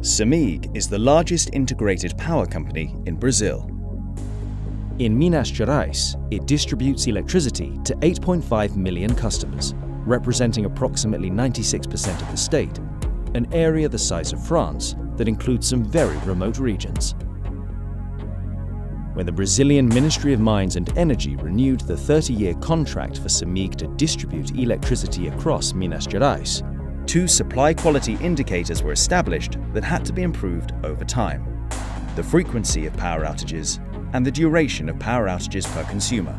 Cemig is the largest integrated power company in Brazil. In Minas Gerais, it distributes electricity to 8.5 million customers, representing approximately 96% of the state, an area the size of France that includes some very remote regions. When the Brazilian Ministry of Mines and Energy renewed the 30-year contract for Cemig to distribute electricity across Minas Gerais, two supply quality indicators were established that had to be improved over time: the frequency of power outages and the duration of power outages per consumer.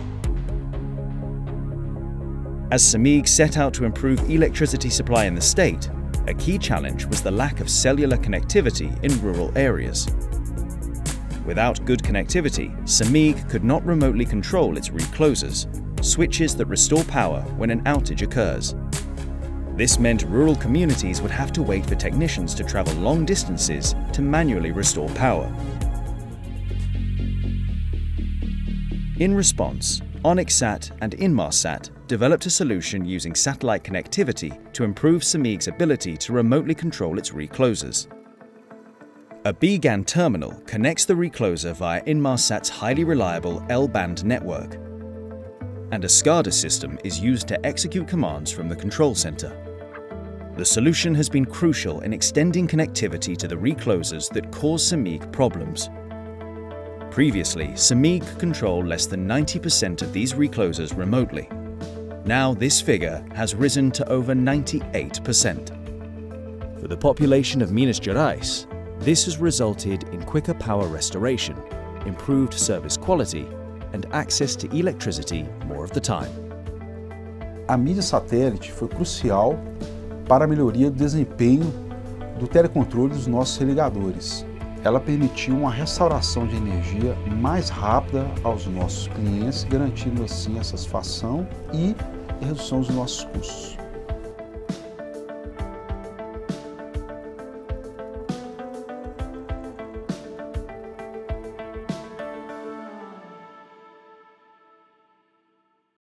As Cemig set out to improve electricity supply in the state, a key challenge was the lack of cellular connectivity in rural areas. Without good connectivity, Cemig could not remotely control its reclosers, switches that restore power when an outage occurs. This meant rural communities would have to wait for technicians to travel long distances to manually restore power. In response, Inmarsat and Inmarsat developed a solution using satellite connectivity to improve Cemig's ability to remotely control its reclosers. A B-GAN terminal connects the recloser via Inmarsat's highly reliable L-band network, and a SCADA system is used to execute commands from the control center. The solution has been crucial in extending connectivity to the reclosers that cause Cemig problems. Previously, Cemig could control less than 90% of these reclosers remotely. Now this figure has risen to over 98%. For the population of Minas Gerais, this has resulted in quicker power restoration, improved service quality, and access to electricity more of the time. A mídia satélite foi crucial para a melhoria do desempenho do telecontrole dos nossos religadores. Ela permitiu uma restauração de energia mais rápida aos nossos clientes, garantindo assim a satisfação e a redução dos nossos custos.